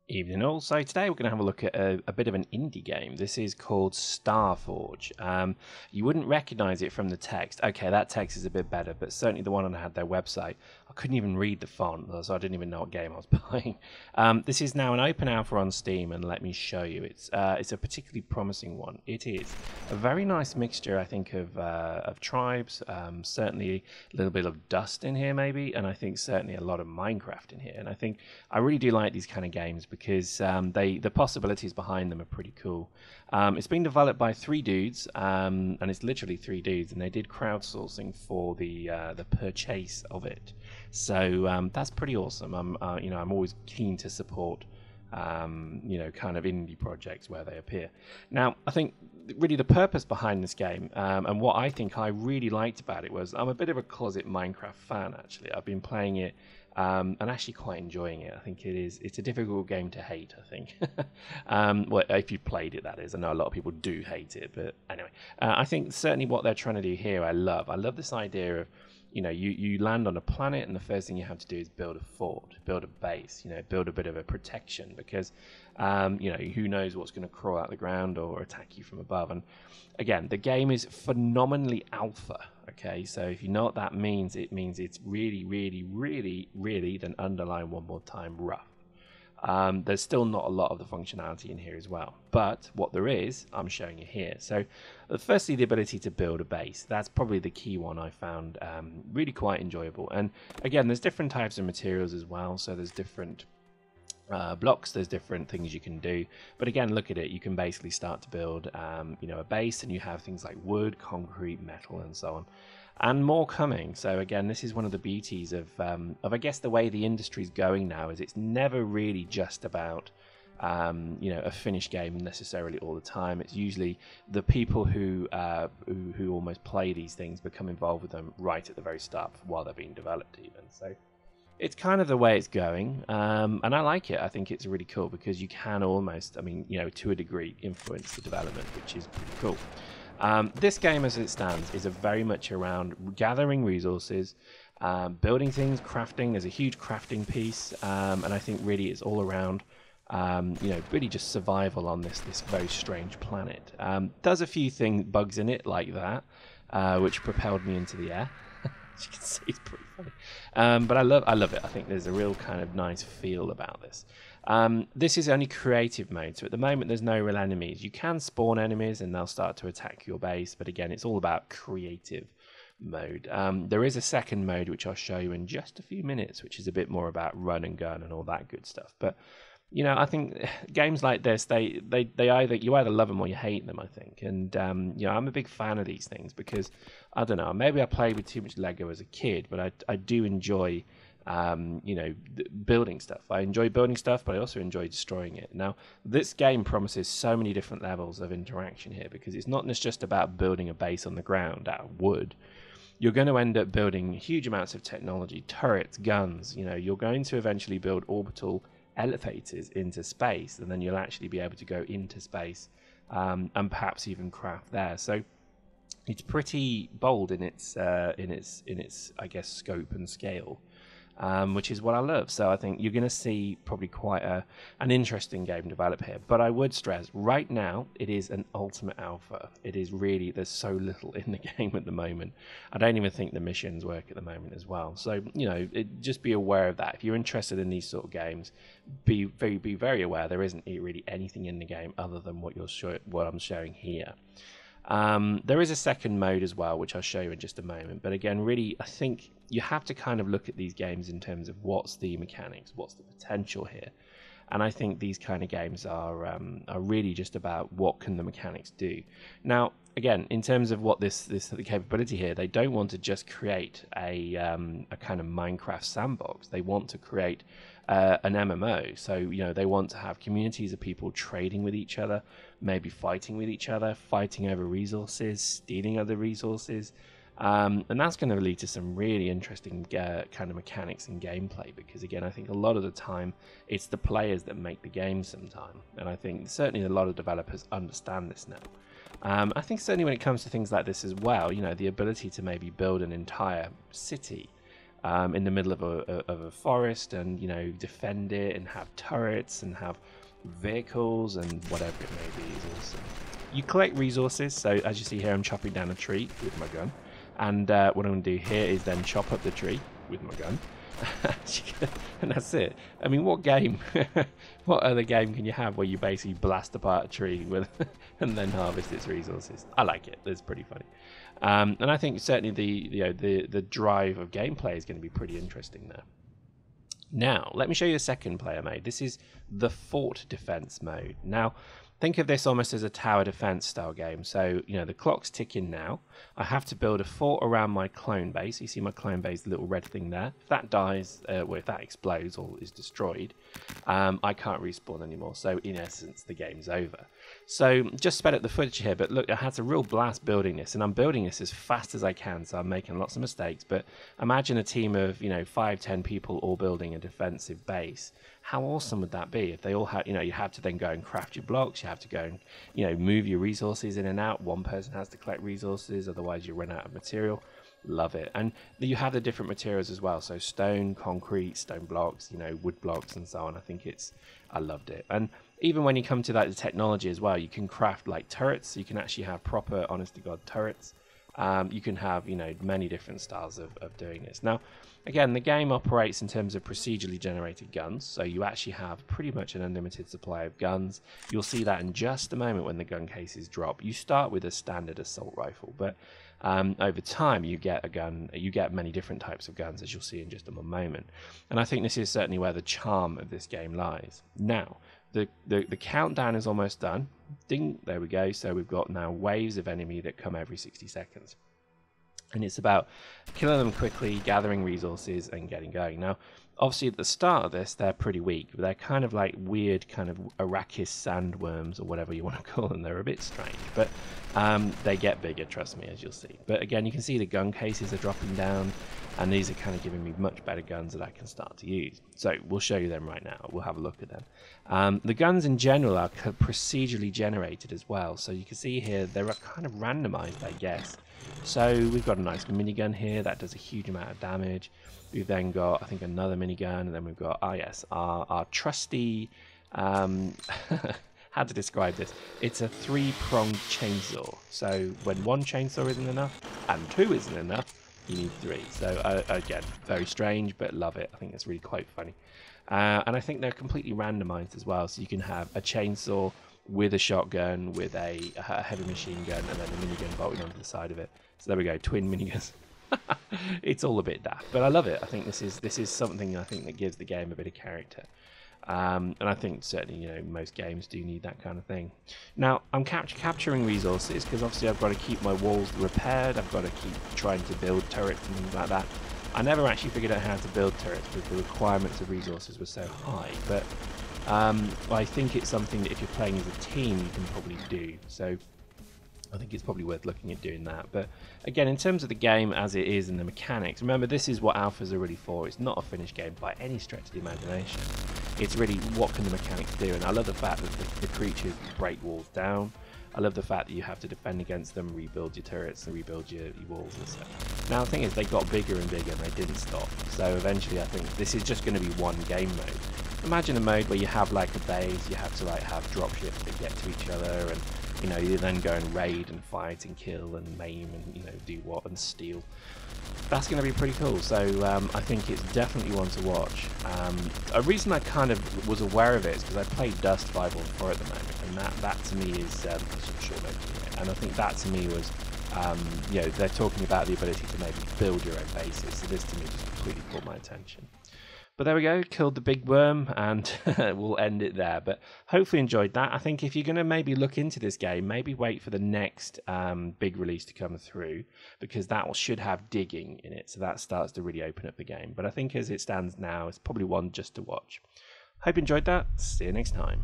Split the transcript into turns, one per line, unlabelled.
Evening all. So today we're going to have a look at a bit of an indie game. This is called Starforge. You wouldn't recognize it from the text. Okay, that text is a bit better, but certainly the one on had their website, I couldn't even read the font, so I didn't even know what game I was playing. This is now an open alpha on Steam, and let me show you. It's a particularly promising one. It is a very nice mixture, I think, of tribes. Certainly a little bit of Dust in here, maybe, and I think certainly a lot of Minecraft in here. And I think I really do like these kind of games because the possibilities behind them are pretty cool. It's been developed by three dudes, and it's literally three dudes, and they did crowdsourcing for the purchase of it. So that's pretty awesome. I'm always keen to support kind of indie projects where they appear. Now, I think really the purpose behind this game, and what I think I really liked about it was I'm a bit of a closet Minecraft fan. Actually, I've been playing it. And actually quite enjoying it. I think it's a difficult game to hate, I think. Well, if you played it, that is. I know a lot of people do hate it, but anyway. I think certainly what they're trying to do here, I love this idea of, you land on a planet and the first thing you have to do is build a fort, build a base, build a bit of a protection because, who knows what's going to crawl out the ground or attack you from above. And again, the game is phenomenally alpha. Okay, so if you know what that means, it means it's really, really, really, really, then underline one more time, rough. There's still not a lot of the functionality in here as well, but what there is, I'm showing you here. So firstly, the ability to build a base. That's probably the key one I found really quite enjoyable. And again, there's different types of materials as well. So there's different blocks, there's different things you can do, but again, look at it, you can basically start to build a base, and you have things like wood, concrete, metal, and so on, and more coming. So again, this is one of the beauties of I guess the way the industry's going now is it's never really just about a finished game necessarily all the time. It's usually the people who almost play these things become involved with them right at the very start while they're being developed even. So it's kind of the way it's going, and I like it. I think it's really cool because you can almost, to a degree, influence the development, which is pretty cool. This game, as it stands, is very much around gathering resources, building things, crafting. There's a huge crafting piece, and I think really it's all around, really just survival on this very strange planet. There's a few bugs in it like that, which propelled me into the air. As you can see, it's pretty funny. But I love it. I think there's a real kind of nice feel about this. This is only creative mode, so at the moment there's no real enemies. You can spawn enemies and they'll start to attack your base, but again, it's all about creative mode. There is a second mode, which I'll show you in just a few minutes, which is a bit more about run and gun and all that good stuff. But I think games like this, you either love them or you hate them, I think. And, I'm a big fan of these things because, I don't know, maybe I played with too much Lego as a kid, but I do enjoy, building stuff. I enjoy building stuff, but I also enjoy destroying it. Now, this game promises so many different levels of interaction here because it's not just about building a base on the ground out of wood. You're going to end up building huge amounts of technology, turrets, guns. You're going to eventually build orbital elevators into space, and then you'll actually be able to go into space and perhaps even craft there. So it's pretty bold in its I guess scope and scale, which is what I love. So I think you're going to see probably quite an interesting game develop here. But I would stress, right now, it is an ultimate alpha. It is really, there's so little in the game at the moment. I don't even think the missions work at the moment as well. So, just be aware of that. If you're interested in these sort of games, be very aware there isn't really anything in the game other than what I'm showing here. There is a second mode as well, which I'll show you in just a moment. But again, really, I think you have to kind of look at these games in terms of what's the mechanics, what's the potential here. And I think these kind of games are really just about what can the mechanics do. Now, again, in terms of what the capability here, they don't want to just create a kind of Minecraft sandbox. They want to create an MMO. So, they want to have communities of people trading with each other, maybe fighting with each other, fighting over resources, stealing other resources. And that's going to lead to some really interesting kind of mechanics and gameplay because, again, I think a lot of the time it's the players that make the game sometime. And I think certainly a lot of developers understand this now. I think certainly when it comes to things like this as well, the ability to maybe build an entire city in the middle of a forest, and defend it and have turrets and have vehicles and whatever it may be is awesome. You collect resources, so as you see here, I'm chopping down a tree with my gun, and what I'm going to do here is then chop up the tree with my gun. And that's it. I mean, what game, what other game can you have where you basically blast apart a tree with and then harvest its resources? I like it. It's pretty funny, and I think certainly the drive of gameplay is going to be pretty interesting there. Now, let me show you a second player mode. This is the fort defense mode. Now, think of this almost as a tower defense style game. So, the clock's ticking now. I have to build a fort around my clone base. You see my clone base, the little red thing there. If that dies, well, if that explodes or is destroyed, I can't respawn anymore. So, in essence, the game's over. So, just sped up the footage here, but look, I had a real blast building this, and I'm building this as fast as I can, so I'm making lots of mistakes. But imagine a team of, 5-10 people all building a defensive base. How awesome would that be if they all had, you have to then go and craft your blocks, you have to go and, move your resources in and out. One person has to collect resources, otherwise you run out of material. Love it. And you have the different materials as well. So stone, concrete, stone blocks, wood blocks and so on. I loved it. And even when you come to the technology as well, you can craft like turrets. So you can actually have proper, honest to God, turrets. You can have, many different styles of doing this. Now, again, the game operates in terms of procedurally generated guns, so you actually have pretty much an unlimited supply of guns. You'll see that in just a moment when the gun cases drop. You start with a standard assault rifle, but over time you get many different types of guns, as you'll see in just a moment. And I think this is certainly where the charm of this game lies. Now, the countdown is almost done. Ding, there we go. So we've got now waves of enemy that come every 60 seconds. And it's about killing them quickly, gathering resources, and getting going. Now, obviously, at the start of this, they're pretty weak. They're kind of like weird kind of Arrakis sandworms, or whatever you want to call them. They're a bit strange, but they get bigger, trust me, as you'll see. But again, you can see the gun cases are dropping down, and these are kind of giving me much better guns that I can start to use. So we'll show you them right now. We'll have a look at them. The guns in general are procedurally generated as well. So you can see here, they're kind of randomized, I guess. So we've got a nice minigun here that does a huge amount of damage. We've then got, I think, another minigun, and then we've got, our trusty, how to describe this? It's a 3-pronged chainsaw. So when one chainsaw isn't enough, and 2 isn't enough, you need 3. So again, very strange, but love it. I think it's really quite funny. And I think they're completely randomized as well. So you can have a chainsaw with a shotgun, with a heavy machine gun, and then a minigun bolted onto the side of it. So there we go, twin miniguns. It's all a bit daft, but I love it. I think this is something I think that gives the game a bit of character. And I think certainly, most games do need that kind of thing. Now, I'm capturing resources because obviously I've got to keep my walls repaired. I've got to keep trying to build turrets and things like that. I never actually figured out how to build turrets because the requirements of resources were so high. But I think it's something that if you're playing as a team, you can probably do. So I think it's probably worth looking at doing that. But again, in terms of the game as it is and the mechanics, remember, this is what alphas are really for. It's not a finished game by any stretch of the imagination. It's really, what can the mechanics do? And I love the fact that the creatures break walls down. I love the fact that you have to defend against them, rebuild your turrets, and rebuild your walls and stuff. Now, the thing is, they got bigger and bigger, and they didn't stop. So eventually, I think this is just going to be one game mode. Imagine a mode where you have like a base, you have to like have dropships that get to each other, and you then go and raid and fight and kill and maim and do what and steal. That's going to be pretty cool. So I think it's definitely one to watch. A reason I kind of was aware of it is because I played Dust 514 at the moment, and that to me is and I think that to me was they're talking about the ability to maybe build your own bases. So this to me just completely caught my attention. But there we go, killed the big worm, and we'll end it there. But hopefully enjoyed that. I think if you're going to maybe look into this game, maybe wait for the next big release to come through, because that should have digging in it. So that starts to really open up the game. But I think as it stands now, it's probably one just to watch. Hope you enjoyed that. See you next time.